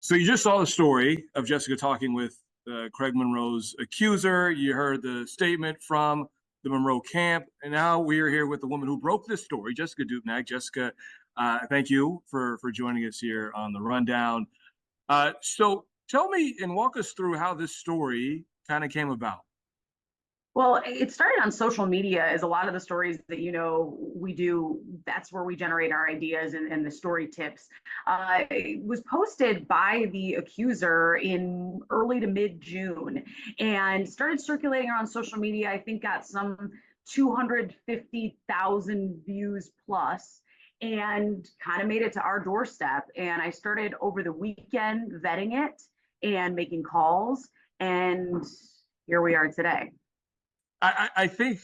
So you just saw the story of Jessica talking with Craig Monroe's accuser. You heard the statement from the Monroe camp, and now we are here with the woman who broke this story, Jessica Dupnack. Jessica, thank you for joining us here on the rundown. So tell me and walk us through how this story kind of came about. Well, it started on social media as a lot of the stories that we do. That's where we generate our ideas and the story tips. It was posted by the accuser in early to mid June and started circulating around social media. I think got some 250,000 views plus and kind of made it to our doorstep. And I started over the weekend vetting it and making calls. And here we are today. I think,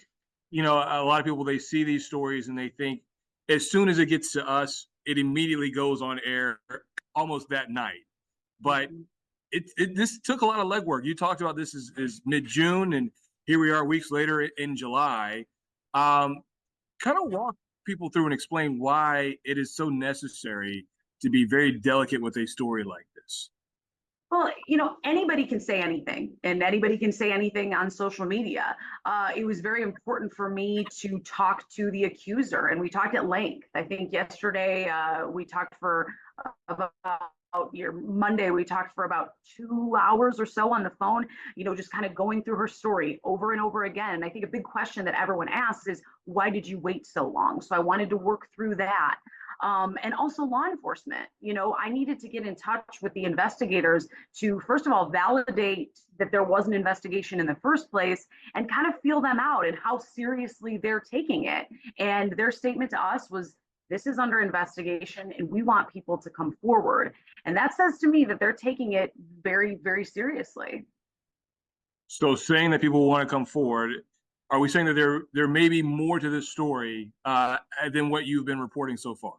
a lot of people, they see these stories and they think as soon as it gets to us, it immediately goes on air almost that night. But this took a lot of legwork. You talked about this is mid-June, and here we are weeks later in July. Kind of walk people through and explain why it is so necessary to be very delicate with a story like this. Well, anybody can say anything and anybody can say anything on social media. It was very important for me to talk to the accuser, and we talked at length. I think yesterday we talked for about Monday, we talked for about 2 hours or so on the phone, just kind of going through her story over and over again. And I think a big question that everyone asks is, why did you wait so long? So I wanted to work through that. And also law enforcement. I needed to get in touch with the investigators to, first of all, validate that there was an investigation in the first place and kind of feel them out and how seriously they're taking it. And their statement to us was, this is under investigation and we want people to come forward. And that says to me that they're taking it very, very seriously. So saying that people want to come forward, are we saying that there may be more to this story than what you've been reporting so far?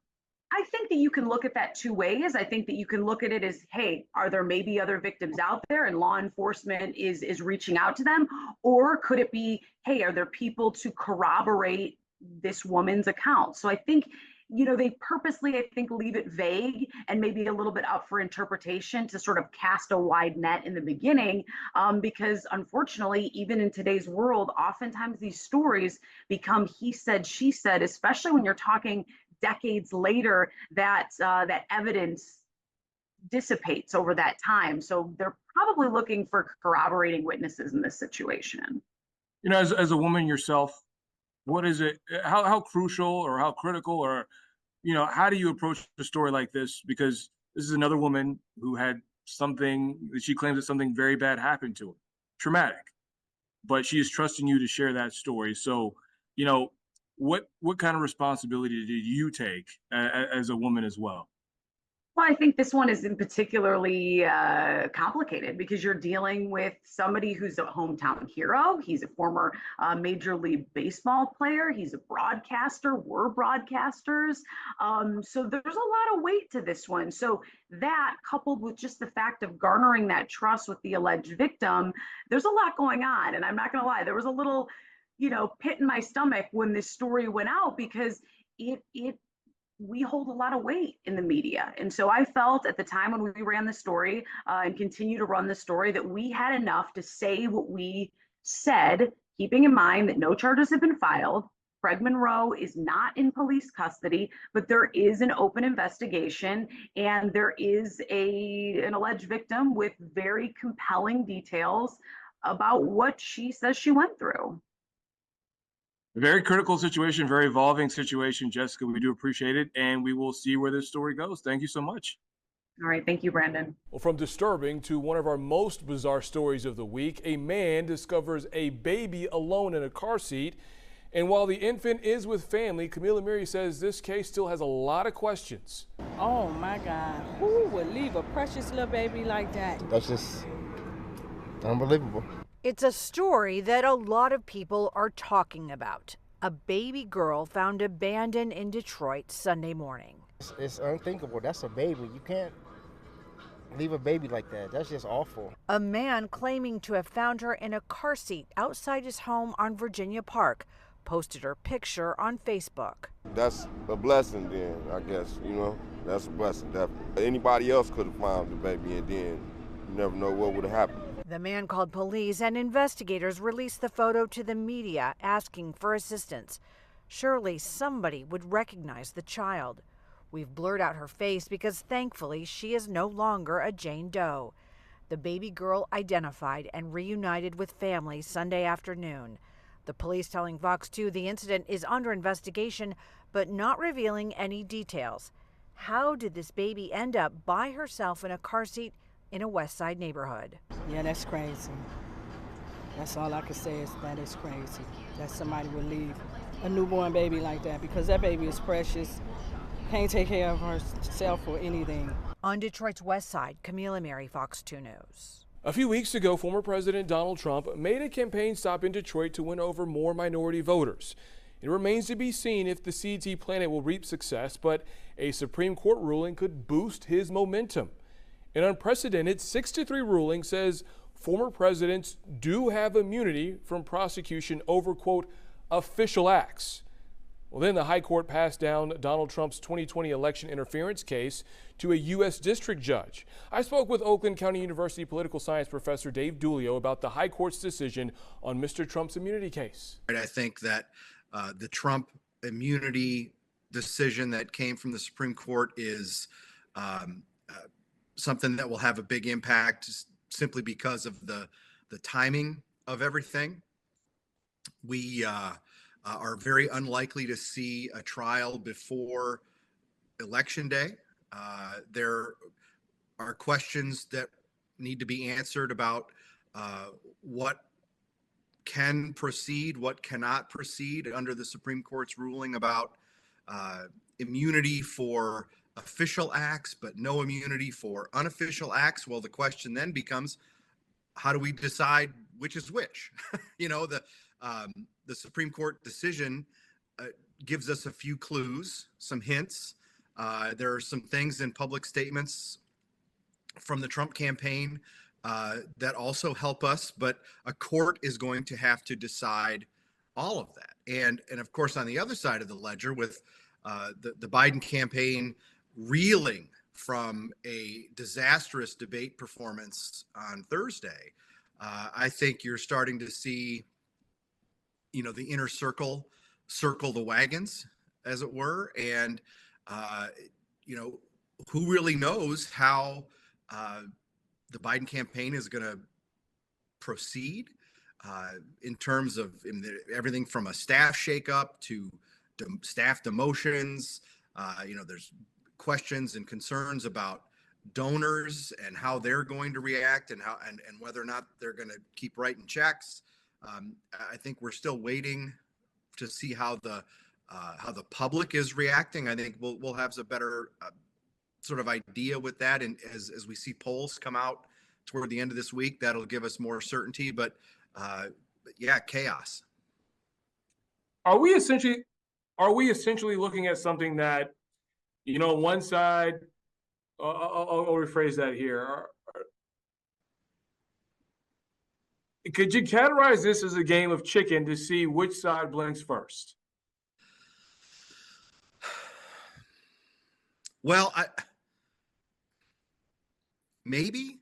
I think that you can look at that two ways. I think that you can look at it as, hey, are there maybe other victims out there and law enforcement is reaching out to them? Or could it be, hey, are there people to corroborate this woman's account? So I think, they purposely, I think, leave it vague and maybe a little bit up for interpretation to sort of cast a wide net in the beginning, because unfortunately, even in today's world, oftentimes these stories become he said, she said, especially when you're talking decades later, that evidence dissipates over that time. So they're probably looking for corroborating witnesses in this situation. As a woman yourself, what is it? How crucial or how critical or how do you approach a story like this? Because this is another woman who had something that she claims that something very bad happened to her, traumatic, but she is trusting you to share that story. So, what kind of responsibility did you take as a woman as well? Well, I think this one is in particularly complicated because you're dealing with somebody who's a hometown hero. He's a former Major League Baseball player. He's a broadcaster. We're broadcasters. So there's a lot of weight to this one. So that, coupled with just the fact of garnering that trust with the alleged victim, there's a lot going on. And I'm not going to lie, there was a little, pit in my stomach when this story went out because we hold a lot of weight in the media. And so I felt at the time when we ran the story and continue to run the story that we had enough to say what we said, keeping in mind that no charges have been filed. Craig Monroe is not in police custody, but there is an open investigation and there is an alleged victim with very compelling details about what she says she went through. Very critical situation, very evolving situation, Jessica. We do appreciate it, and we will see where this story goes. Thank you so much. All right. Thank you, Brandon. Well, from disturbing to one of our most bizarre stories of the week, a man discovers a baby alone in a car seat. And while the infant is with family, Camila Miri says this case still has a lot of questions. Oh, my God. Who would leave a precious little baby like that? That's just unbelievable. It's a story that a lot of people are talking about. A baby girl found abandoned in Detroit Sunday morning. It's unthinkable. That's a baby. You can't leave a baby like that. That's just awful. A man claiming to have found her in a car seat outside his home on Virginia Park posted her picture on Facebook. That's a blessing then, I guess, That's a blessing, definitely. Anybody else could have found the baby, and then you never know what would have happened. The man called police, and investigators released the photo to the media asking for assistance. Surely somebody would recognize the child. We've blurred out her face because thankfully she is no longer a Jane Doe. The baby girl identified and reunited with family Sunday afternoon. The police telling Fox 2 the incident is under investigation, but not revealing any details. How did this baby end up by herself in a car seat in a West Side neighborhood? Yeah, that's crazy. That's all I can say is that is crazy. That somebody would leave a newborn baby like that, because that baby is precious. Can't take care of herself or anything. On Detroit's West Side, Camila Mary, Fox 2 News. A few weeks ago, former President Donald Trump made a campaign stop in Detroit to win over more minority voters. It remains to be seen if the seeds he planted will reap success, but a Supreme Court ruling could boost his momentum. An unprecedented 6-3 ruling says former presidents do have immunity from prosecution over, quote, official acts. Well, then the High Court passed down Donald Trump's 2020 election interference case to a U.S. district judge. I spoke with Oakland County University political science professor Dave Dulio about the High Court's decision on Mr. Trump's immunity case. I think that the Trump immunity decision that came from the Supreme Court is something that will have a big impact simply because of the timing of everything. We are very unlikely to see a trial before Election Day. There are questions that need to be answered about what can proceed, what cannot proceed under the Supreme Court's ruling about immunity for official acts, but no immunity for unofficial acts. Well, the question then becomes, how do we decide which is which? You know, the Supreme Court decision gives us a few clues, some hints. There are some things in public statements from the Trump campaign that also help us, but a court is going to have to decide all of that. And of course, on the other side of the ledger, with the Biden campaign reeling from a disastrous debate performance on Thursday, I think you're starting to see, you know, the inner circle the wagons, as it were. And, you know, who really knows how the Biden campaign is going to proceed in terms of everything from a staff shakeup to staff demotions. You know, there's questions and concerns about donors and how they're going to react and whether or not they're going to keep writing checks. I think we're still waiting to see how the public is reacting. I think we'll have a better sort of idea with that, and as we see polls come out toward the end of this week, that'll give us more certainty. But yeah, chaos. Are we essentially looking at something that, you know, one side? I'll rephrase that here. Could you categorize this as a game of chicken to see which side blinks first? Well, maybe,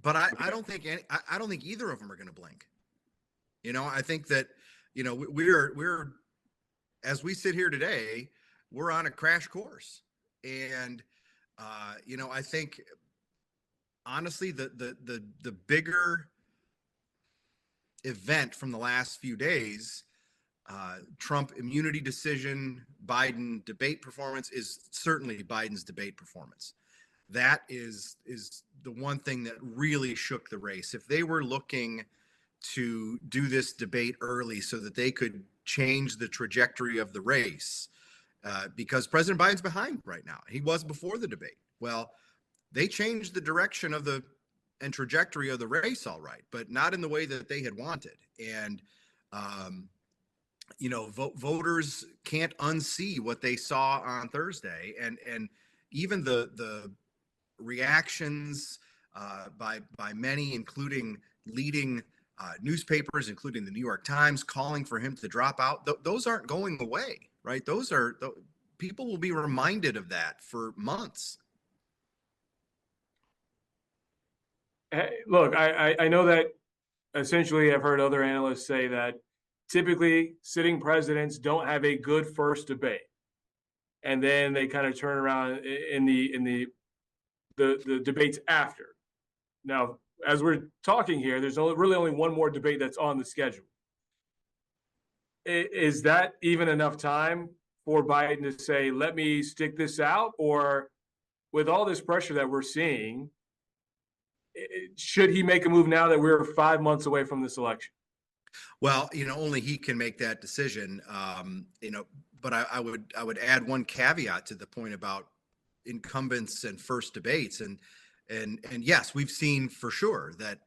but I don't think I don't think either of them are going to blink. You know, I think that, you know, we're as we sit here today, we're on a crash course, and you know, I think honestly the bigger event from the last few days, Trump immunity decision, Biden debate performance, is certainly Biden's debate performance. That is the one thing that really shook the race. If they were looking to do this debate early so that they could change the trajectory of the race, because President Biden's behind right now. He was before the debate. Well, they changed the direction of and trajectory of the race, all right, but not in the way that they had wanted. And you know, voters can't unsee what they saw on Thursday, and even the reactions by many, including leading newspapers, including the New York Times, calling for him to drop out. Those aren't going away, right? Those are people will be reminded of that for months. Hey, look, I know that essentially I've heard other analysts say that typically sitting presidents don't have a good first debate, and then they kind of turn around in the debates after. Now, as we're talking here, there's really only one more debate that's on the schedule. Is that even enough time for Biden to say, let me stick this out? Or with all this pressure that we're seeing, should he make a move now that we're 5 months away from this election? Well, only he can make that decision. But I would add one caveat to the point about incumbents and first debates. And yes, we've seen for sure that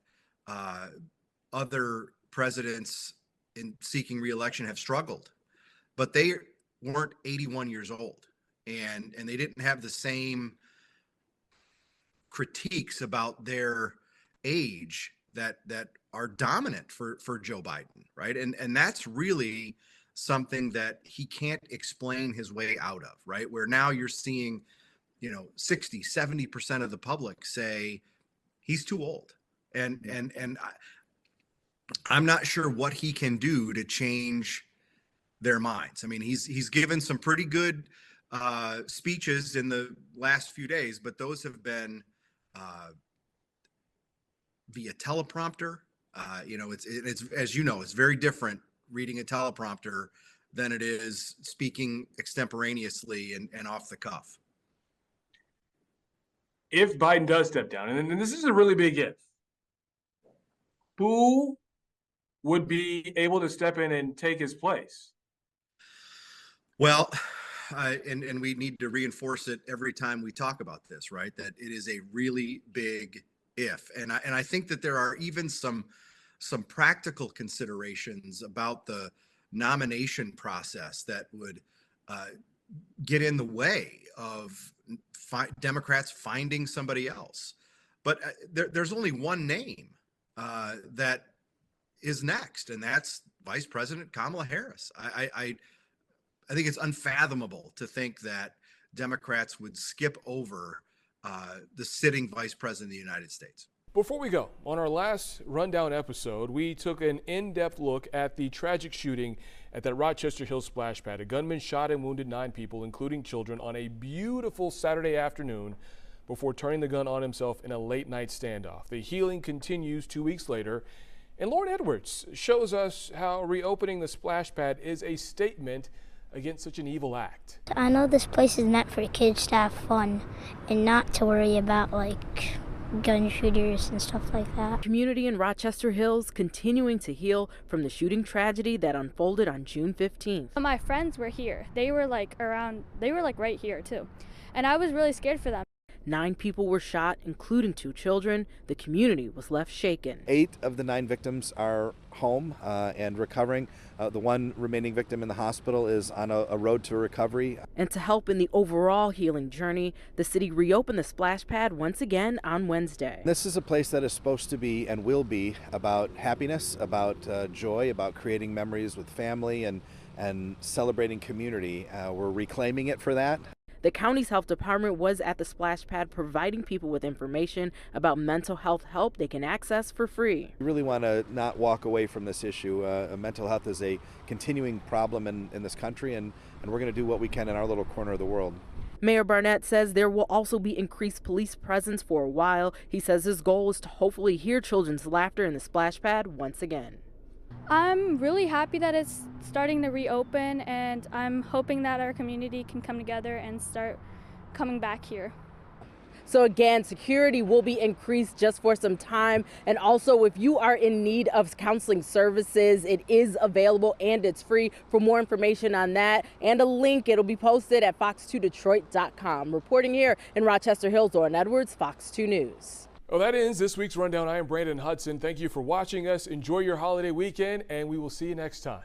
other presidents in seeking reelection have struggled, but they weren't 81 years old, and they didn't have the same critiques about their age that are dominant for Joe Biden, right? And that's really something that he can't explain his way out of, right? Where now you're seeing 60, 70% of the public say he's too old. And I'm not sure what he can do to change their minds. I mean, he's given some pretty good speeches in the last few days, but those have been via teleprompter. It's as you know, it's very different reading a teleprompter than it is speaking extemporaneously and off the cuff. If Biden does step down, and this is a really big if, who would be able to step in and take his place? Well, and we need to reinforce it every time we talk about this, right? That it is a really big if, and I think that there are even some practical considerations about the nomination process that would get in the way of Democrats finding somebody else. But there's only one name that is next, and that's Vice President Kamala Harris. I think it's unfathomable to think that Democrats would skip over the sitting Vice President of the United States. Before we go, on our last rundown episode, we took an in-depth look at the tragic shooting at that Rochester Hills splash pad. A gunman shot and wounded 9 people, including children, on a beautiful Saturday afternoon before turning the gun on himself in a late-night standoff. The healing continues 2 weeks later, and Lauren Edwards shows us how reopening the splash pad is a statement against such an evil act. I know this place is meant for kids to have fun and not to worry about gun shooters and stuff like that. Community in Rochester Hills continuing to heal from the shooting tragedy that unfolded on June 15th. My friends were here. They were right here too. And I was really scared for them. 9 people were shot, including 2 children. The community was left shaken. 8 of the 9 victims are home and recovering. The one remaining victim in the hospital is on a road to recovery. And to help in the overall healing journey, the city reopened the splash pad once again on Wednesday. This is a place that is supposed to be and will be about happiness, about joy, about creating memories with family and celebrating community. We're reclaiming it for that. The county's health department was at the splash pad providing people with information about mental health help they can access for free. We really want to not walk away from this issue. Mental health is a continuing problem in this country, and we're going to do what we can in our little corner of the world. Mayor Barnett says there will also be increased police presence for a while. He says his goal is to hopefully hear children's laughter in the splash pad once again. I'm really happy that it's starting to reopen, and I'm hoping that our community can come together and start coming back here. So again, security will be increased just for some time. And also, if you are in need of counseling services, it is available and it's free. For more information on that and a link, it'll be posted at fox2detroit.com. Reporting here in Rochester Hills, Lauren Edwards, Fox 2 News. Well, that ends this week's Rundown. I am Brandon Hudson. Thank you for watching us. Enjoy your holiday weekend, and we will see you next time.